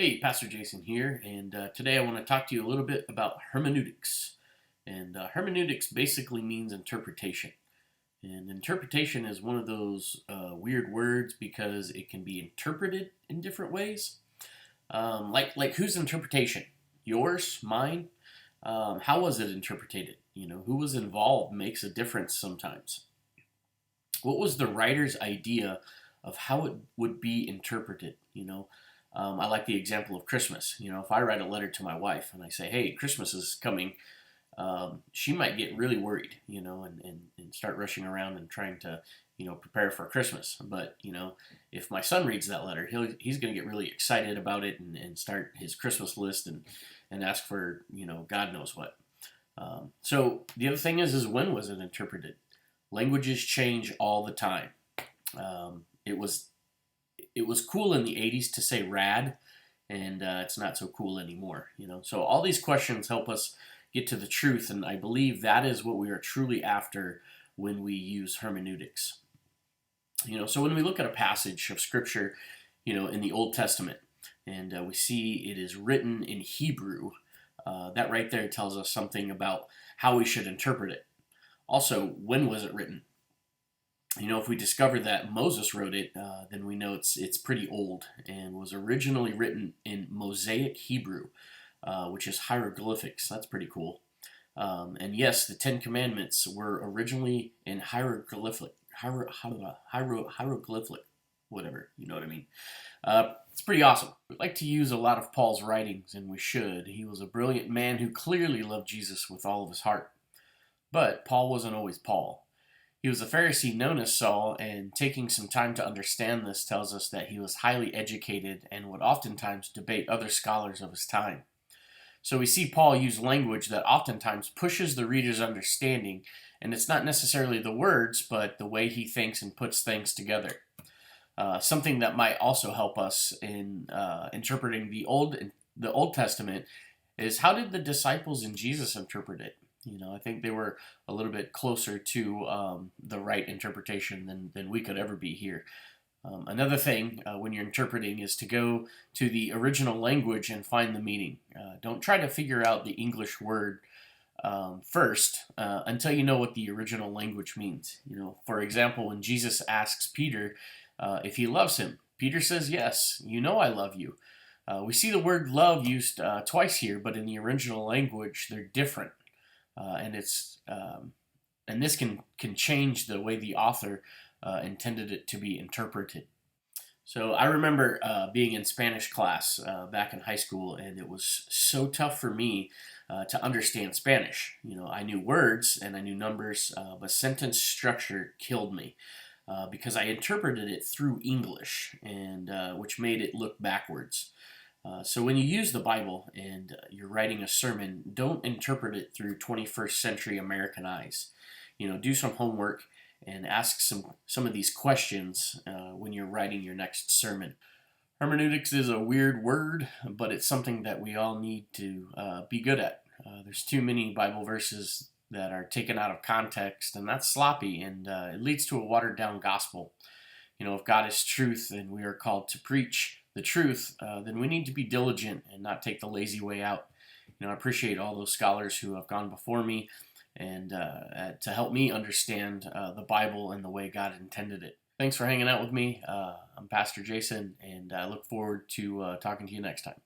Hey, Pastor Jason here, and today I want to talk to you a little bit about hermeneutics. And hermeneutics basically means interpretation. And interpretation is one of those weird words because it can be interpreted in different ways. Like whose interpretation? Yours? Mine? How was it interpreted? Who was involved makes a difference sometimes. What was the writer's idea of how it would be interpreted? I like the example of Christmas. If I write a letter to my wife and I say, hey, Christmas is coming, she might get really worried, and start rushing around and trying to, prepare for Christmas. But, if my son reads that letter, he's going to get really excited about it and start his Christmas list and ask for, God knows what. So the other thing is when was it interpreted? Languages change all the time. It was cool in the 80s to say rad, and it's not so cool anymore. So all these questions help us get to the truth, and I believe that is what we are truly after when we use hermeneutics. So when we look at a passage of scripture, in the Old Testament, and we see it is written in Hebrew, that right there tells us something about how we should interpret it. Also, when was it written? If we discover that Moses wrote it, then we know it's pretty old and was originally written in Mosaic Hebrew, which is hieroglyphics. That's pretty cool. And yes, the Ten Commandments were originally in hieroglyphic, whatever, you know what I mean. It's pretty awesome. We like to use a lot of Paul's writings, and we should. He was a brilliant man who clearly loved Jesus with all of his heart. But Paul wasn't always Paul. He was a Pharisee known as Saul, and taking some time to understand this tells us that he was highly educated and would oftentimes debate other scholars of his time. So we see Paul use language that oftentimes pushes the reader's understanding, and it's not necessarily the words, but the way he thinks and puts things together. Something that might also help us in interpreting the Old Testament is how did the disciples and Jesus interpret it? I think they were a little bit closer to the right interpretation than we could ever be here. Another thing when you're interpreting is to go to the original language and find the meaning. Don't try to figure out the English word first until you know what the original language means. For example, when Jesus asks Peter if he loves him, Peter says, yes, I love you. We see the word love used twice here, but in the original language, they're different. And this can change the way the author intended it to be interpreted. So I remember being in Spanish class back in high school, and it was so tough for me to understand Spanish. I knew words and I knew numbers, but sentence structure killed me because I interpreted it through English, and which made it look backwards. So when you use the Bible and you're writing a sermon, don't interpret it through 21st century American eyes. Do some homework and ask some of these questions when you're writing your next sermon. Hermeneutics is a weird word, but it's something that we all need to be good at. There's too many Bible verses that are taken out of context, and that's sloppy, and it leads to a watered-down gospel. If God is truth and we are called to preach the truth, then we need to be diligent and not take the lazy way out. I appreciate all those scholars who have gone before me and to help me understand the Bible and the way God intended it. Thanks for hanging out with me. I'm Pastor Jason, and I look forward to talking to you next time.